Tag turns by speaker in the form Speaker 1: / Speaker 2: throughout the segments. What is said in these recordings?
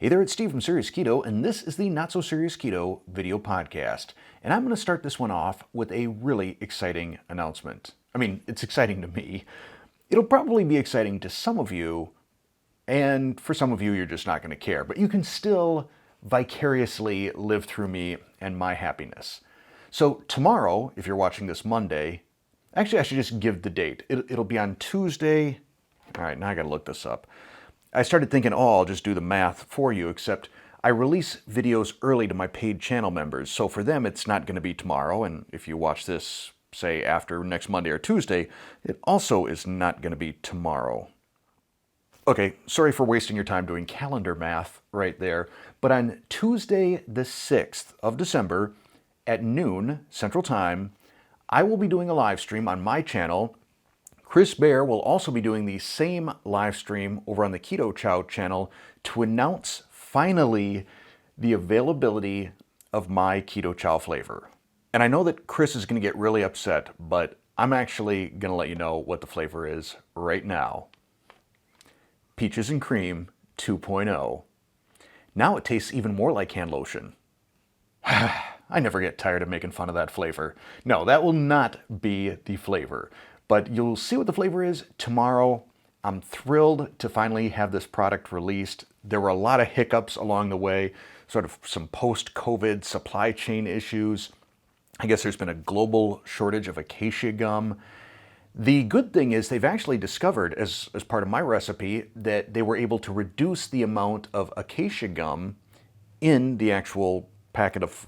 Speaker 1: Hey there, it's Steve from Serious Keto, and this is the Not So Serious Keto video podcast. And I'm going to start this one off with a really exciting announcement. I mean, it's exciting to me. It'll probably be exciting to some of you, and for some of you, you're just not going to care. But you can still vicariously live through me and my happiness. So tomorrow, if you're watching this Monday, actually I should just give the date. It'll be on Tuesday. All right, now I got to look this up. I started thinking, I'll just do the math for you, except I release videos early to my paid channel members. So for them, it's not going to be tomorrow. And if you watch this, say, after next Monday or Tuesday, it also is not going to be tomorrow. Okay, sorry for wasting your time doing calendar math right there. But on Tuesday, the 6th of December at noon Central Time, I will be doing a live stream on my channel. Chris Bear will also be doing the same live stream over on the Keto Chow channel to announce finally the availability of my Keto Chow flavor. And I know that Chris is going to get really upset, but I'm actually going to let you know what the flavor is right now. Peaches and Cream 2.0. Now it tastes even more like hand lotion. I never get tired of making fun of that flavor. No, that will not be the flavor. But you'll see what the flavor is tomorrow. I'm thrilled to finally have this product released. There were a lot of hiccups along the way, sort of some post-COVID supply chain issues. I guess there's been a global shortage of acacia gum. The good thing is they've actually discovered, as part of my recipe, that they were able to reduce the amount of acacia gum in the actual packet of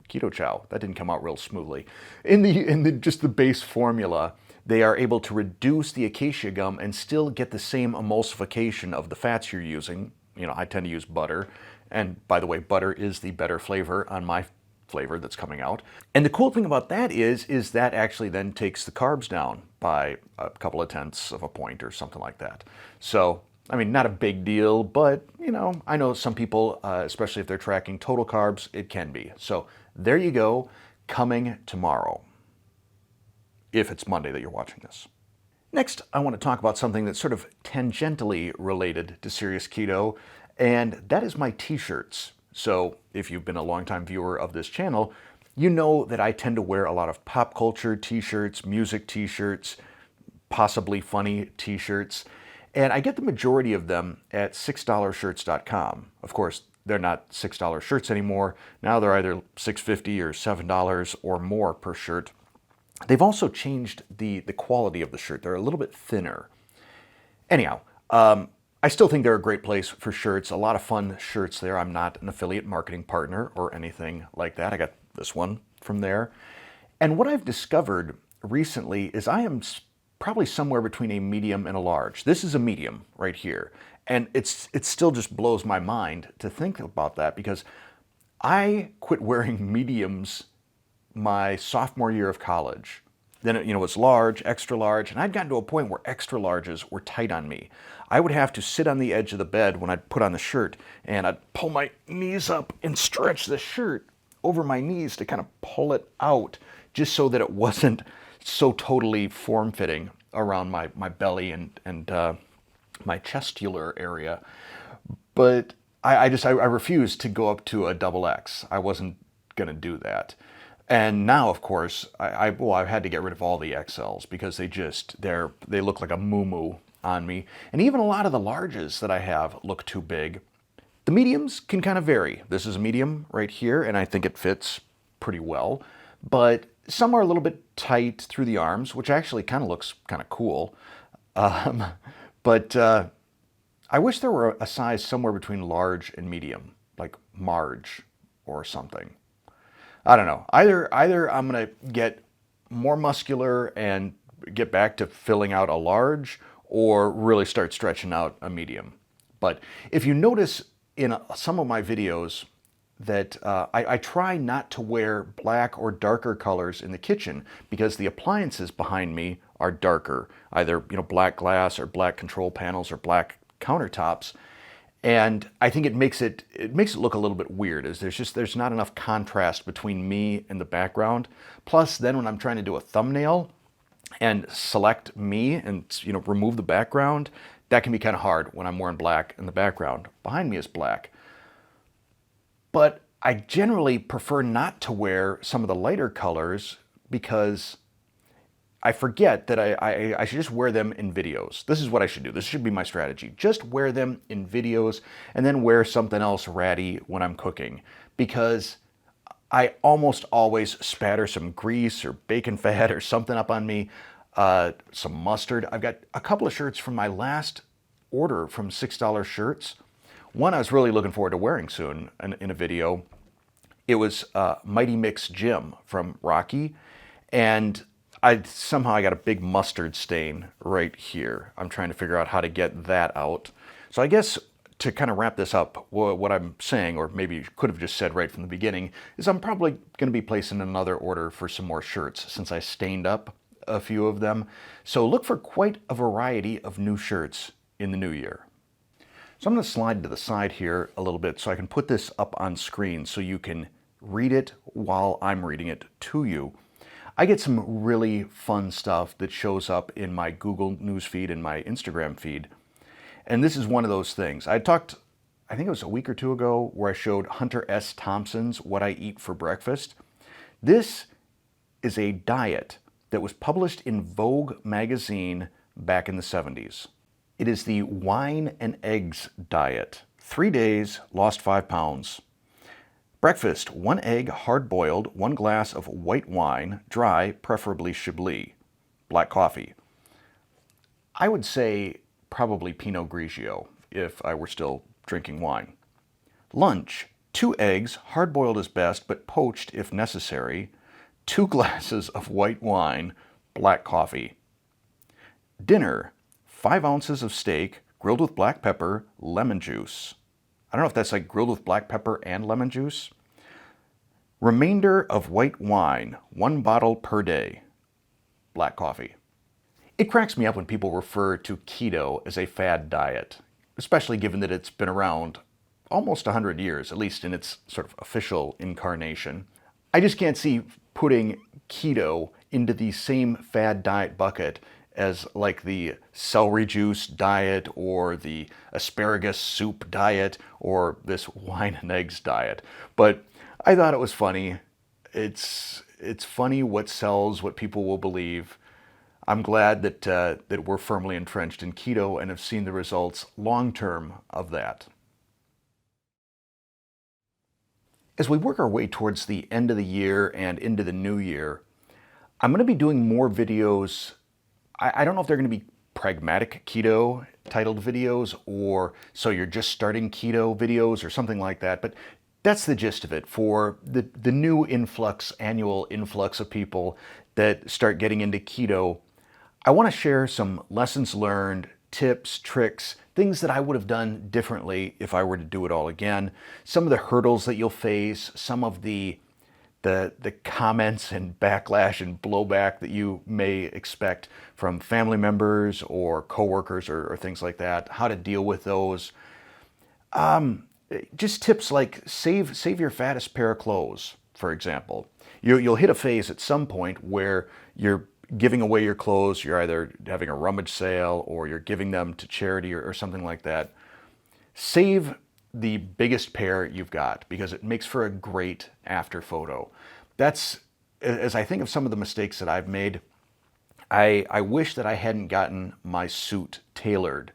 Speaker 1: Keto Chow. That didn't come out real smoothly. In just the base formula, they are able to reduce the acacia gum and still get the same emulsification of the fats you're using. You know, I tend to use butter. And by the way, butter is the better flavor on my flavor that's coming out. And the cool thing about that is that actually then takes the carbs down by a couple of tenths of a point or something like that. So, I mean, not a big deal, but, you know, I know some people, especially if they're tracking total carbs, it can be. So there you go, coming tomorrow, if it's Monday that you're watching this. Next, I want to talk about something that's sort of tangentially related to Serious Keto, and that is my t-shirts. So if you've been a longtime viewer of this channel, you know that I tend to wear a lot of pop culture t-shirts, music t-shirts, possibly funny t-shirts, and I get the majority of them at $6shirts.com. Of course, they're not $6 shirts anymore. Now they're either $6.50 or $7 or more per shirt. They've also changed the quality of the shirt. They're a little bit thinner. Anyhow, I still think they're a great place for shirts. A lot of fun shirts there. I'm not an affiliate marketing partner or anything like that. I got this one from there. And what I've discovered recently is I am probably somewhere between a medium and a large. This is a medium right here. And it still just blows my mind to think about that because I quit wearing mediums my sophomore year of college. Then it was large, extra large, and I'd gotten to a point where extra larges were tight on me. I would have to sit on the edge of the bed when I'd put on the shirt, and I'd pull my knees up and stretch the shirt over my knees to kind of pull it out, just so that it wasn't so totally form-fitting around my belly and my chestular area. But I refused to go up to a double X. I wasn't going to do that. And now, of course, I've had to get rid of all the XLs because they look like a moo-moo on me. And even a lot of the larges that I have look too big. The mediums can kind of vary. This is a medium right here, and I think it fits pretty well. But some are a little bit tight through the arms, which actually kind of looks kind of cool. But I wish there were a size somewhere between large and medium, like Marge or something. I don't know. Either I'm going to get more muscular and get back to filling out a large or really start stretching out a medium. But if you notice in some of my videos that I try not to wear black or darker colors in the kitchen because the appliances behind me are darker, either black glass or black control panels or black countertops. And I think it makes it look a little bit weird, as there's not enough contrast between me and the background. Plus, then when I'm trying to do a thumbnail and select me and remove the background, that can be kind of hard when I'm wearing black and the background behind me is black. But I generally prefer not to wear some of the lighter colors because I forget that I should just wear them in videos. This is what I should do. This should be my strategy. Just wear them in videos and then wear something else ratty when I'm cooking, because I almost always spatter some grease or bacon fat or something up on me, some mustard. I've got a couple of shirts from my last order from $6 shirts. One I was really looking forward to wearing soon in a video. It was Mighty Mix Jim from Rocky, and somehow I got a big mustard stain right here. I'm trying to figure out how to get that out. So I guess to kind of wrap this up, what I'm saying, or maybe could have just said right from the beginning, is I'm probably going to be placing another order for some more shirts since I stained up a few of them. So look for quite a variety of new shirts in the new year. So I'm going to slide to the side here a little bit so I can put this up on screen so you can read it while I'm reading it to you. I get some really fun stuff that shows up in my Google News feed and my Instagram feed. And this is one of those things. I talked, I think it was a week or two ago, where I showed Hunter S. Thompson's What I Eat for Breakfast. This is a diet that was published in Vogue magazine back in the 70s. It is the wine and eggs diet. 3 days, lost 5 pounds. Breakfast, 1 egg hard-boiled, 1 glass of white wine, dry, preferably Chablis, black coffee. I would say probably Pinot Grigio if I were still drinking wine. Lunch, 2 eggs, hard-boiled is best, but poached if necessary, 2 glasses of white wine, black coffee. Dinner, 5 ounces of steak, grilled with black pepper, lemon juice. I don't know if that's like grilled with black pepper and lemon juice. Remainder of white wine, 1 bottle per day, black coffee. It cracks me up when people refer to keto as a fad diet, especially given that it's been around almost 100 years, at least in its sort of official incarnation. I just can't see putting keto into the same fad diet bucket as like the celery juice diet or the asparagus soup diet or this wine and eggs diet. But I thought it was funny. It's funny what sells, what people will believe. I'm glad that we're firmly entrenched in keto and have seen the results long-term of that. As we work our way towards the end of the year and into the new year, I'm going to be doing more videos. I don't know if they're going to be pragmatic keto titled videos or so you're just starting keto videos or something like that, but that's the gist of it for the new annual influx of people that start getting into keto. I want to share some lessons learned, tips, tricks, things that I would have done differently if I were to do it all again, some of the hurdles that you'll face, some of the comments and backlash and blowback that you may expect from family members or coworkers or things like that, how to deal with those. Just tips like save your fattest pair of clothes, for example. You'll hit a phase at some point where you're giving away your clothes, you're either having a rummage sale or you're giving them to charity or something like that. Save the biggest pair you've got because it makes for a great after photo. That's, as I think of some of the mistakes that I've made, I wish that I hadn't gotten my suit tailored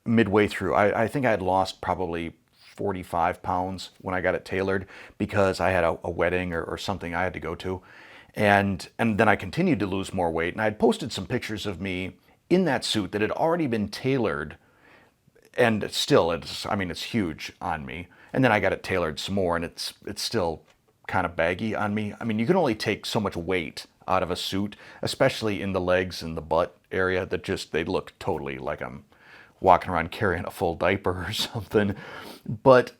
Speaker 1: midway through. I think I had lost probably 45 pounds when I got it tailored because I had a wedding or something I had to go to. And then I continued to lose more weight. And I had posted some pictures of me in that suit that had already been tailored. And still, it's huge on me. And then I got it tailored some more, and it's still kind of baggy on me. I mean, you can only take so much weight out of a suit, especially in the legs and the butt area that they look totally like I'm walking around carrying a full diaper or something. But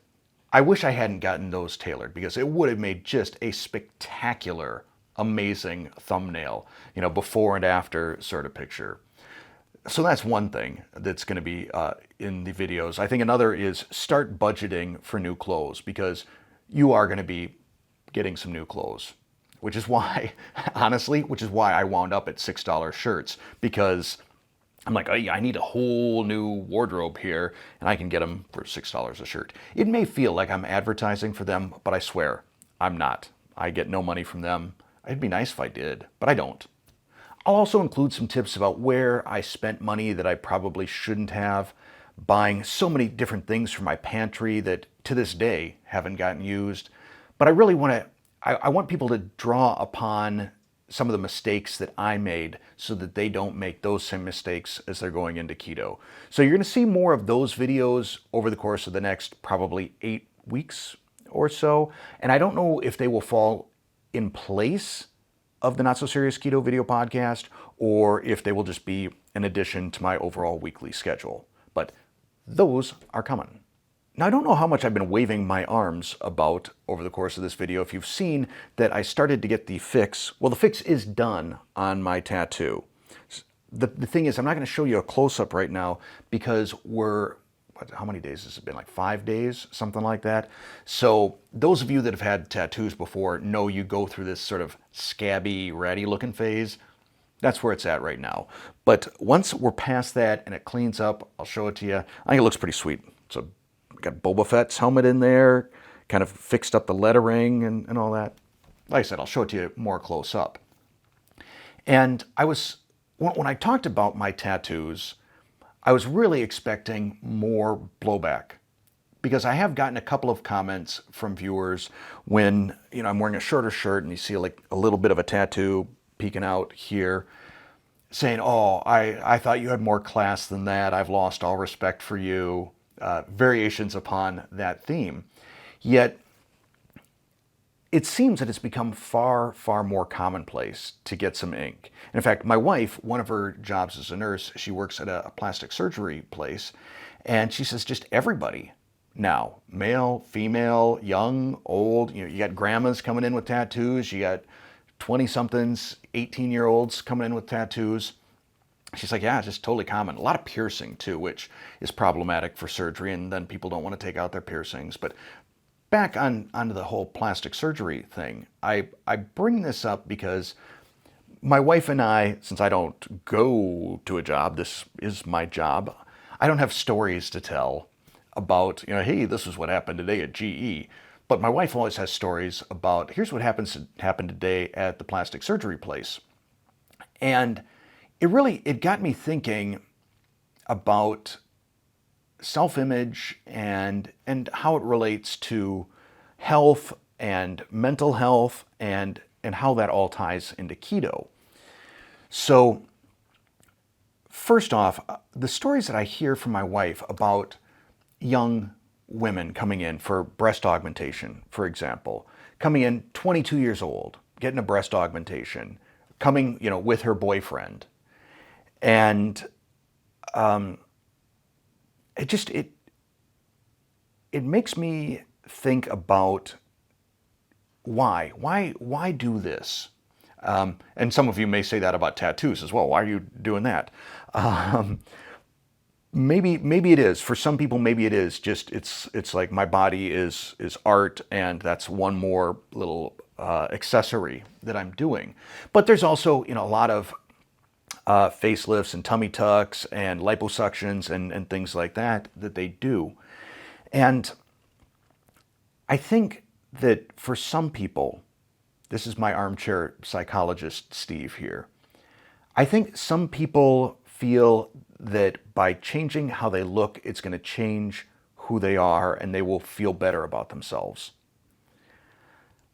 Speaker 1: I wish I hadn't gotten those tailored because it would have made just a spectacular, amazing thumbnail, before and after sort of picture. So that's one thing that's going to be in the videos. I think another is start budgeting for new clothes because you are going to be getting some new clothes, which is why I wound up at $6 shirts because I'm like, oh, yeah, I need a whole new wardrobe here, and I can get them for $6 a shirt. It may feel like I'm advertising for them, but I swear, I'm not. I get no money from them. It'd be nice if I did, but I don't. I'll also include some tips about where I spent money that I probably shouldn't have, buying so many different things for my pantry that to this day haven't gotten used. But I really want to, I want people to draw upon some of the mistakes that I made so that they don't make those same mistakes as they're going into keto. So you're going to see more of those videos over the course of the next probably 8 weeks or so. And I don't know if they will fall in place of the Not So Serious Keto video podcast, or if they will just be an addition to my overall weekly schedule. But those are coming. Now, I don't know how much I've been waving my arms about over the course of this video. If you've seen that I started to get the fix, well, the fix is done on my tattoo. The thing is, I'm not going to show you a close-up right now because how many days has it been? Like 5 days, something like that. So those of you that have had tattoos before know you go through this sort of scabby, ratty looking phase. That's where it's at right now. But once we're past that and it cleans up, I'll show it to you. I think it looks pretty sweet. So got Boba Fett's helmet in there, kind of fixed up the lettering and all that. Like I said, I'll show it to you more close up. And when I talked about my tattoos, I was really expecting more blowback because I have gotten a couple of comments from viewers when, I'm wearing a shorter shirt and you see like a little bit of a tattoo peeking out here saying, oh, I thought you had more class than that. I've lost all respect for you. Variations upon that theme. Yet it seems that it's become far, far more commonplace to get some ink. And in fact, my wife, one of her jobs as a nurse, she works at a plastic surgery place, and she says just everybody now, male, female, young, old, you got grandmas coming in with tattoos, you got 20-somethings, 18-year-olds coming in with tattoos. She's like, yeah, it's just totally common. A lot of piercing too, which is problematic for surgery, and then people don't want to take out their piercings. But back onto the whole plastic surgery thing, I bring this up because my wife and I, since I don't go to a job, this is my job, I don't have stories to tell about, hey, this is what happened today at GE. But my wife always has stories about, here's what happened today at the plastic surgery place. And it got me thinking about self-image and how it relates to health and mental health and how that all ties into keto. So first off, the stories that I hear from my wife about young women coming in for breast augmentation, for example, coming in 22 years old, getting a breast augmentation, coming, with her boyfriend. And it makes me think about why do this? And some of you may say that about tattoos as well. Why are you doing that? Maybe it is. For some people, maybe it is. Just it's like my body is art, and that's one more little accessory that I'm doing. But there's also a lot of facelifts and tummy tucks and liposuctions and things like that they do. And I think that for some people, this is my armchair psychologist, Steve, here. I think some people feel that by changing how they look, it's going to change who they are and they will feel better about themselves.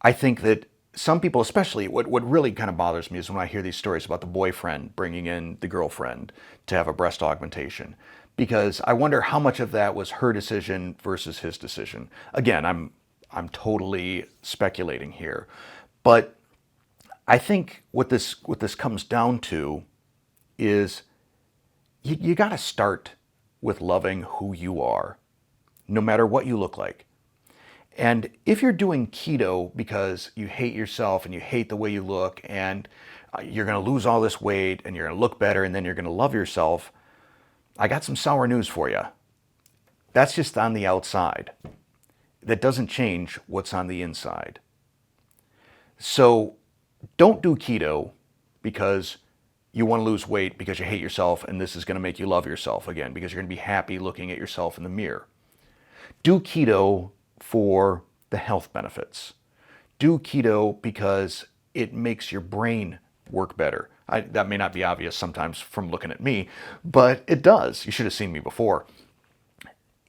Speaker 1: I think that some people, especially, what really kind of bothers me is when I hear these stories about the boyfriend bringing in the girlfriend to have a breast augmentation, because I wonder how much of that was her decision versus his decision. Again, I'm totally speculating here, but I think what this comes down to is you got to start with loving who you are, no matter what you look like. And if you're doing keto because you hate yourself and you hate the way you look and you're going to lose all this weight and you're going to look better and then you're going to love yourself, I got some sour news for you. That's just on the outside. That doesn't change what's on the inside. So don't do keto because you want to lose weight because you hate yourself, and this is going to make you love yourself again because you're going to be happy looking at yourself in the mirror. Do keto for the health benefits. Do keto because it makes your brain work better. That may not be obvious sometimes from looking at me, but it does. You should have seen me before.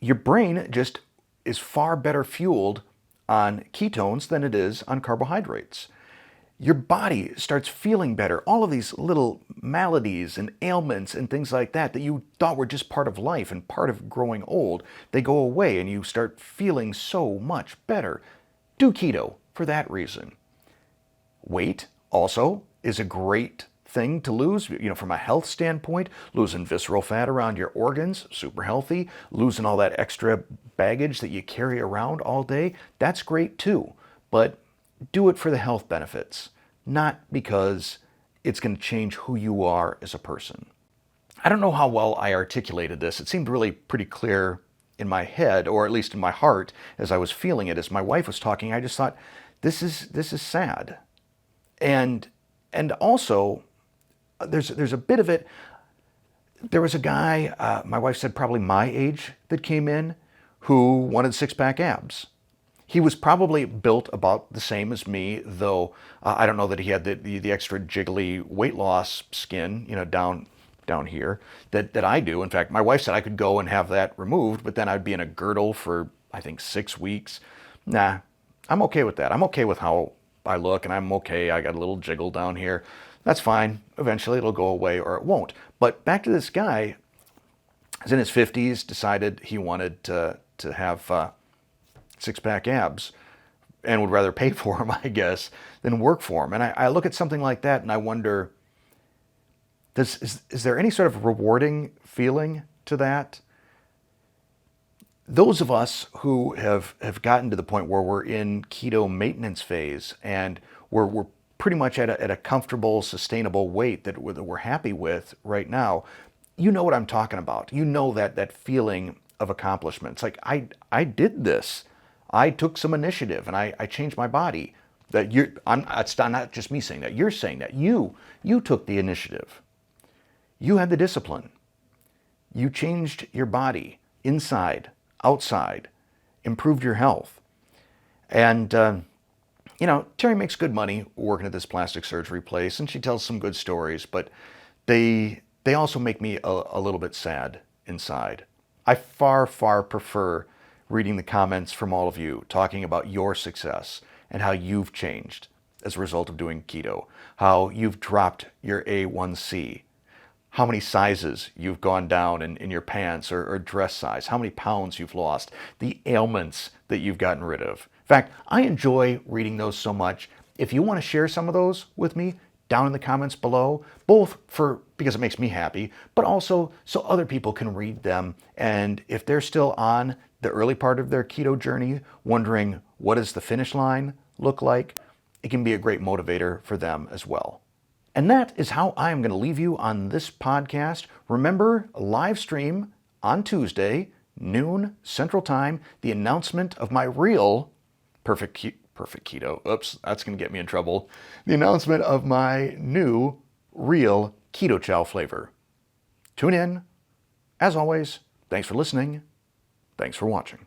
Speaker 1: Your brain just is far better fueled on ketones than it is on carbohydrates. Your body starts feeling better. All of these little maladies and ailments and things like that that you thought were just part of life and part of growing old, they go away and you start feeling so much better. Do keto for that reason. Weight also is a great thing to lose, from a health standpoint. Losing visceral fat around your organs, super healthy. Losing all that extra baggage that you carry around all day, that's great too. But do it for the health benefits, not because it's going to change who you are as a person. I don't know how well I articulated this. It seemed really pretty clear in my head, or at least in my heart, as I was feeling it. As my wife was talking, I just thought, this is sad. And also, there's a bit of it. There was a guy, my wife said probably my age, that came in who wanted six-pack abs. He was probably built about the same as me, though I don't know that he had the extra jiggly weight loss skin, down here that I do. In fact, my wife said I could go and have that removed, but then I'd be in a girdle for, I think, 6 weeks. Nah, I'm okay with that. I'm okay with how I look, and I'm okay. I got a little jiggle down here. That's fine. Eventually it'll go away or it won't. But back to this guy, he's in his 50s, decided he wanted to have six-pack abs and would rather pay for them, I guess, than work for them. And I look at something like that and I wonder, is there any sort of rewarding feeling to that? Those of us who have gotten to the point where we're in keto maintenance phase and we're pretty much at a comfortable, sustainable weight that we're happy with right now, you know what I'm talking about. You know that feeling of accomplishment. It's like, I did this. I took some initiative and I changed my body. It's not just me saying that. You're saying that. You took the initiative. You had the discipline. You changed your body inside, outside, improved your health. And, Terry makes good money working at this plastic surgery place, and she tells some good stories, but they also make me a little bit sad inside. I far, far prefer reading the comments from all of you talking about your success and how you've changed as a result of doing keto, how you've dropped your A1C, how many sizes you've gone down in your pants or dress size, how many pounds you've lost, the ailments that you've gotten rid of. In fact, I enjoy reading those so much. If you want to share some of those with me, down in the comments below, both because it makes me happy, but also so other people can read them. And if they're still on the early part of their keto journey, wondering what does the finish line look like, it can be a great motivator for them as well. And that is how I am going to leave you on this podcast. Remember, live stream on Tuesday, noon Central Time, the announcement of my real perfect keto. Oops, that's going to get me in trouble. The announcement of my new real Keto Chow flavor. Tune in. As always, thanks for listening. Thanks for watching.